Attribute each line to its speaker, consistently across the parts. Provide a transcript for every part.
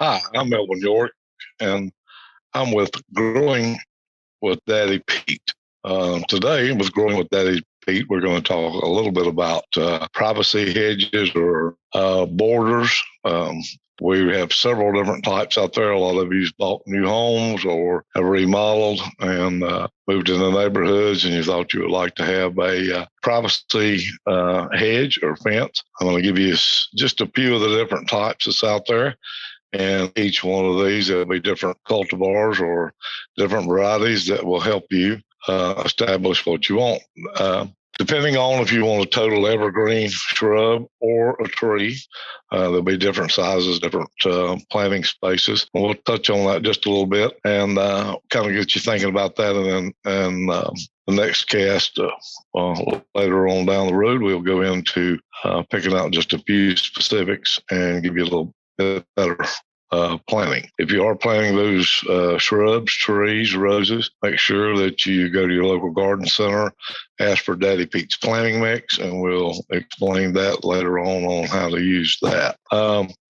Speaker 1: Hi, I'm Melvin York, and I'm with Growing with Daddy Pete. Today, with Growing with Daddy Pete, we're going to talk a little bit about privacy hedges or borders. We have several different types out there. A lot of you bought new homes or have remodeled and moved into neighborhoods, and you thought you would like to have a privacy hedge or fence. I'm going to give you just a few of the different types that's out there. And each one of these, there'll be different cultivars or different varieties that will help you establish what you want. Depending on if you want a total evergreen shrub or a tree, there'll be different sizes, different planting spaces. And we'll touch on that just a little bit and kind of get you thinking about that. And then the next cast later on down the road, we'll go into picking out just a few specifics and give you a little bit better planting. If you are planting those shrubs, trees, roses, make sure that you go to your local garden center, ask for Daddy Pete's planting mix, and we'll explain that later on how to use that.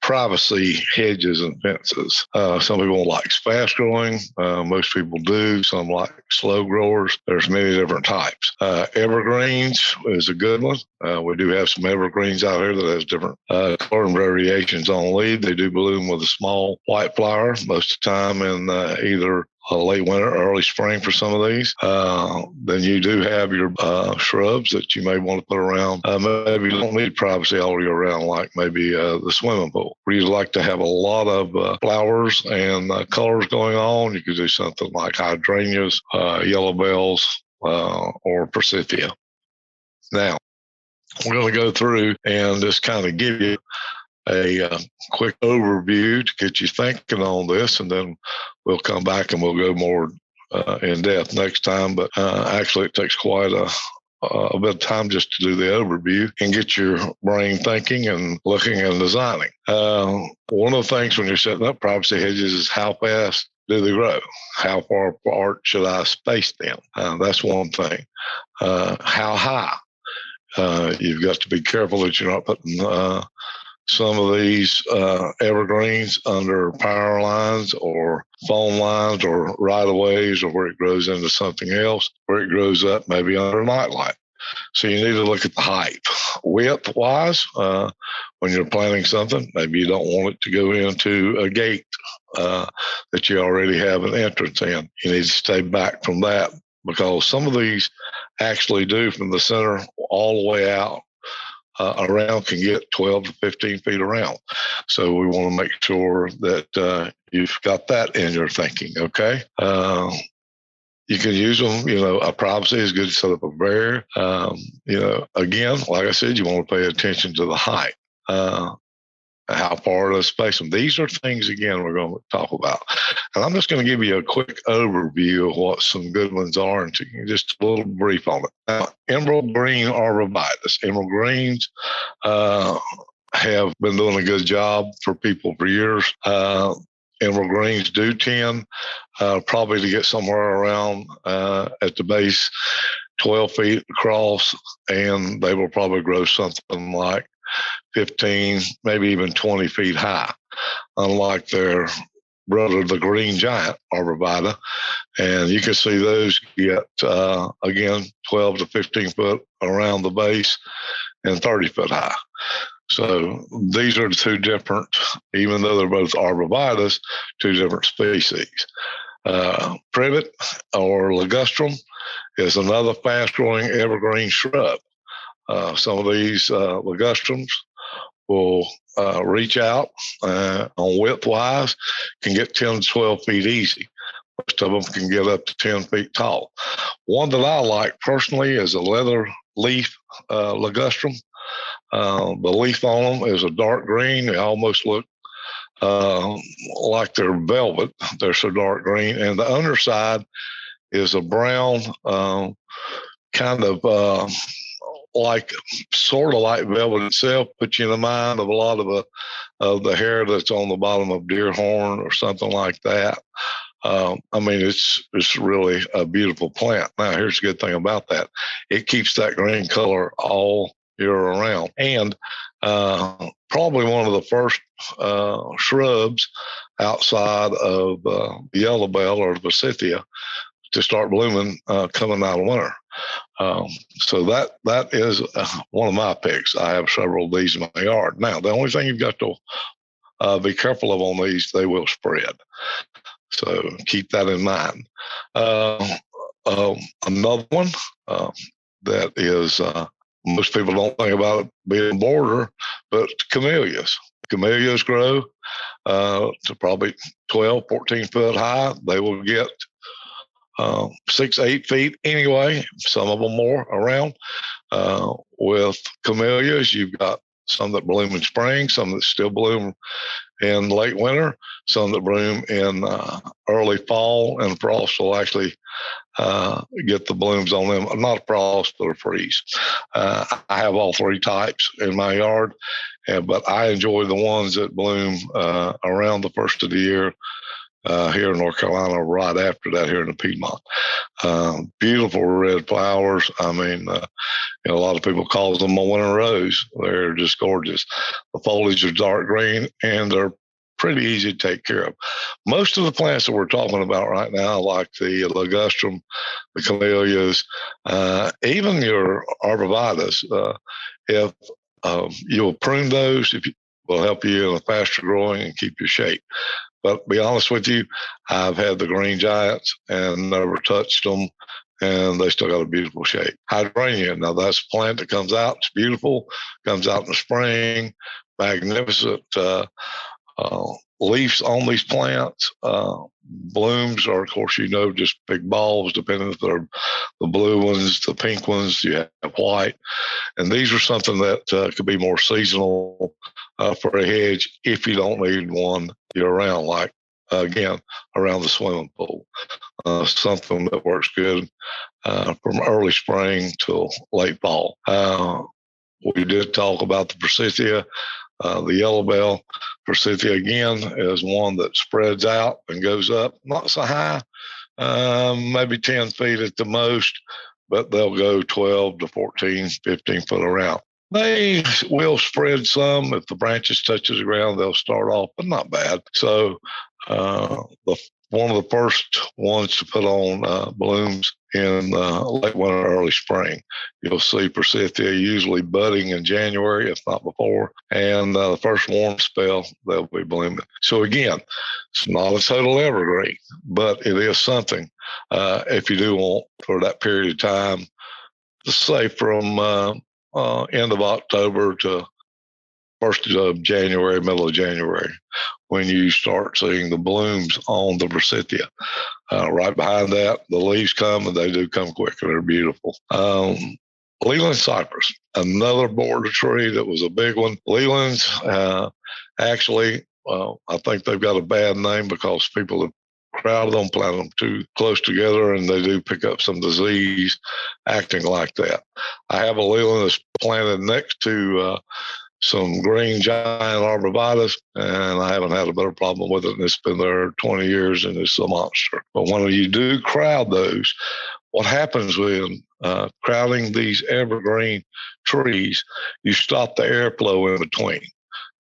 Speaker 1: Privacy hedges and fences. Some people like fast growing. Most people do. Some like slow growers. There's many different types. Evergreens is a good one. We do have some evergreens out here that has different color and variations on leaf. They do bloom with a small white flower most of the time in either late winter, early spring for some of these. Then you do have your shrubs that you may want to put around. Maybe you don't need privacy all year round, like maybe the swimming pool, where you'd like to have a lot of flowers and colors going on. You could do something like hydrangeas, yellow bells, or forsythia. Now, we're going to go through and just kind of give you a quick overview to get you thinking on this, and then we'll come back and we'll go more in depth next time. But actually, it takes quite a bit of time just to do the overview and get your brain thinking and looking and designing. One of the things when you're setting up privacy hedges is how fast do they grow? How far apart should I space them? That's one thing. How high? You've got to be careful that you're not putting some of these evergreens under power lines or phone lines or right-of-ways, or where it grows into something else, where it grows up maybe under a nightlight. So you need to look at the height. Width-wise, when you're planting something, maybe you don't want it to go into a gate that you already have an entrance in. You need to stay back from that, because some of these actually do from the center all the way out around, can get 12 to 15 feet around. So we want to make sure that you've got that in your thinking, okay? You can use them, a privacy is good to set up a barrier. Again, like I said, you want to pay attention to the height. How far to space them. These are things, again, we're going to talk about. And I'm just going to give you a quick overview of what some good ones are, and just a little brief on it. Now, emerald green arborvitae. Emerald greens have been doing a good job for people for years. Emerald greens do tend probably to get somewhere around at the base 12 feet across, and they will probably grow something like 15, maybe even 20 feet high, unlike their brother, the green giant arborvitae. And you can see those get, again, 12 to 15 foot around the base and 30 foot high. So these are the two different, even though they're both arborvitaes, two different species. Privet or Ligustrum is another fast-growing evergreen shrub. Some of these Ligustrums will reach out on width-wise, can get 10 to 12 feet easy. Most of them can get up to 10 feet tall. One that I like personally is a leather leaf Ligustrum. The leaf on them is a dark green. They almost look like they're velvet. They're so dark green. And the underside is a brown kind of sort of like velvet itself, puts you in the mind of a lot of the hair that's on the bottom of deer horn or something like that. It's really a beautiful plant. Now, here's the good thing about that. It keeps that green color all year around. And probably one of the first shrubs outside of the yellow bell or the forsythia to start blooming coming out of winter. So that is one of my picks. I have several of these in my yard. Now, the only thing you've got to be careful of on these, they will spread. So keep that in mind. Another one that is most people don't think about it being a border, but camellias. Camellias grow to probably 12, 14 foot high. They will get 6, 8 feet anyway, some of them more around. With camellias, you've got some that bloom in spring, some that still bloom in late winter, some that bloom in early fall, and frost will actually get the blooms on them. Not a frost, but a freeze. I have all three types in my yard, but I enjoy the ones that bloom around the first of the year here in North Carolina, right after that here in the Piedmont. Beautiful red flowers. I mean, a lot of people call them a winter rose. They're just gorgeous. The foliage is dark green, and they're pretty easy to take care of. Most of the plants that we're talking about right now, like the Ligustrum, the camellias, even your arborvitaes, if you'll prune those, it will help you in a faster growing and keep your shape. But to be honest with you, I've had the green giants and never touched them, and they still got a beautiful shape. Hydrangea, now that's a plant that comes out. It's beautiful, comes out in the spring, magnificent leaves on these plants. Blooms are, of course, just big balls, depending if they're the blue ones, the pink ones, you have white. And these are something that could be more seasonal for a hedge if you don't need one year-round, like, again, around the swimming pool. Something that works good from early spring till late fall. We did talk about the forsythia. The yellow bell forsythia, again, is one that spreads out and goes up, not so high, maybe 10 feet at the most, but they'll go 12 to 14, 15 foot around. They will spread some. If the branches touch the ground, they'll start off, but not bad. So one of the first ones to put on blooms in late winter, early spring. You'll see forsythia usually budding in January, if not before, and the first warm spell, they'll be blooming. So again, it's not a total evergreen, but it is something if you do want for that period of time, say from end of October to 1st of January, middle of January, when you start seeing the blooms on the forsythia. Right behind that, the leaves come, and they do come quicker. They're beautiful. Leland Cypress, another border tree that was a big one. Leland's actually, I think they've got a bad name because people have crowded them, planted them too close together, and they do pick up some disease acting like that. I have a Leland that's planted next to some green giant arborvitaes, and I haven't had a better problem with it. And it's been there 20 years, and it's a monster. But when you do crowd those, what happens when crowding these evergreen trees, you stop the airflow in between,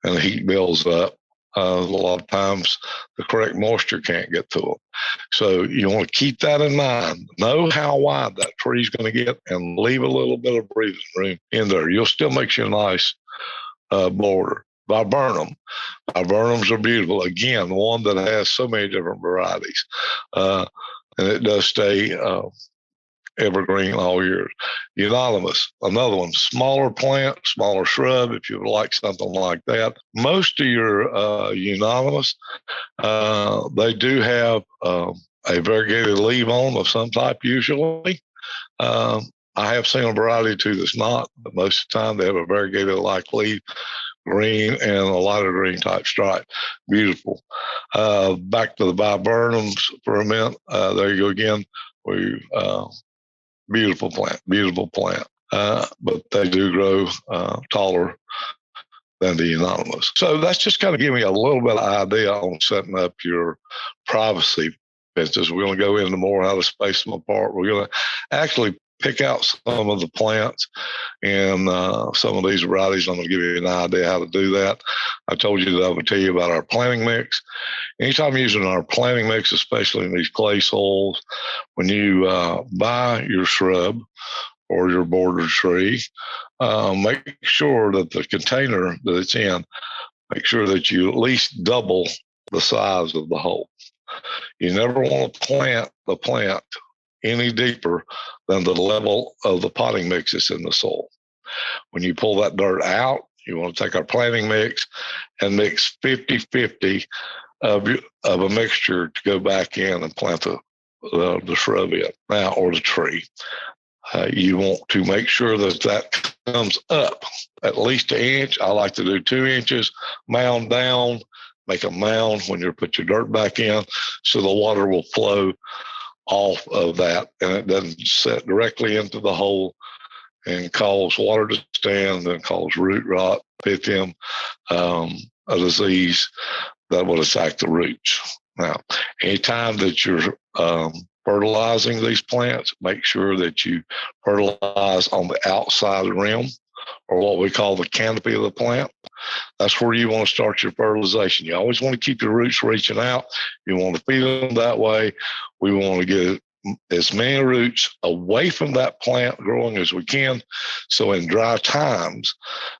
Speaker 1: and the heat builds up. A lot of times the correct moisture can't get to them. So you want to keep that in mind. Know how wide that tree is going to get and leave a little bit of breathing room in there. You'll still make you a nice border. Viburnum. Viburnums are beautiful. Again, one that has so many different varieties. And it does stay evergreen all year. Euonymus, another one, smaller plant, smaller shrub, if you would like something like that. Most of your euonymus, they do have a variegated leaf on of some type usually. I have seen a variety too that's not, but most of the time they have a variegated like leaf, green and a lighter green type stripe. Beautiful. Back to the viburnums for a minute. There you go again. Beautiful plant. But they do grow taller than the euonymus. So that's just kind of giving me a little bit of idea on setting up your privacy fences. We're going to go into more how to space them apart. We're going to actually pick out some of the plants and some of these varieties. I'm going to give you an idea how to do that. I told you that I would tell you about our planting mix. Anytime using our planting mix, especially in these clay soils, when you buy your shrub or your border tree, make sure that the container that it's in, make sure that you at least double the size of the hole. You never want to plant the plant any deeper than the level of the potting mix that's in the soil. When you pull that dirt out, you want to take our planting mix and mix 50-50 of a mixture to go back in and plant the shrub in now, or the tree. You want to make sure that comes up at least an inch. I like to do 2 inches, mound down, make a mound when you put your dirt back in so the water will flow off of that and it doesn't set directly into the hole and cause water to stand and cause root rot, pithium, a disease that would attack the roots. Now, anytime that you're fertilizing these plants, make sure that you fertilize on the outside rim, or what we call the canopy of the plant. That's where you want to start your fertilization. You always want to keep your roots reaching out. You want to feed them that way. We want to get as many roots away from that plant growing as we can. So in dry times,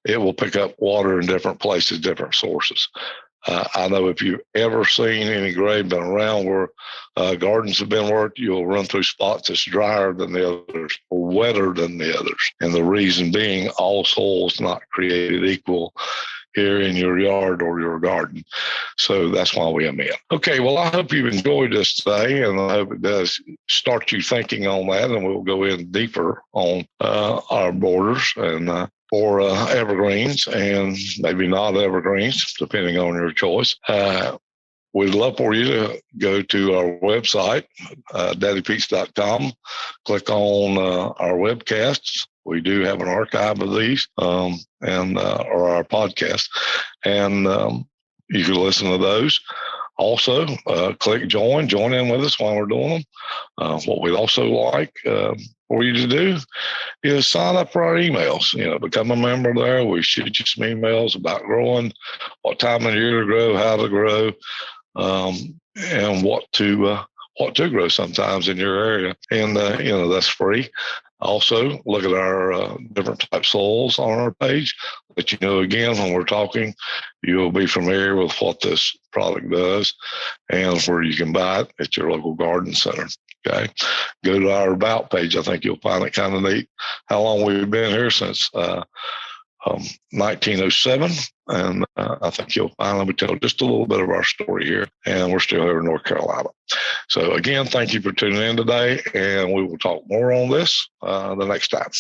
Speaker 1: it will pick up water in different places, different sources. I know if you've ever seen any grade, been around where gardens have been worked, you'll run through spots that's drier than the others or wetter than the others. And the reason being, all soil's not created equal here in your yard or your garden. So that's why we amend. Okay, well, I hope you've enjoyed this today, and I hope it does start you thinking on that, and we'll go in deeper on our borders and or evergreens and maybe not evergreens, depending on your choice. We'd love for you to go to our website, daddypete's.com, click on our webcasts. We do have an archive of these or our podcast, and you can listen to those. Also, click join in with us while we're doing them. What we'd also like for you to do is sign up for our emails. Become a member there. We shoot you some emails about growing, what time of year to grow, how to grow, and what to grow sometimes in your area. And that's free. Also, look at our different type soils on our page. Let you know again when we're talking, you'll be familiar with what this product does and where you can buy it at your local garden center. Okay, go to our About page. I think you'll find it kind of neat how long we've been here since 1907, and I think you'll finally tell just a little bit of our story here, and we're still here in North Carolina. So again, thank you for tuning in today, and we will talk more on this the next time.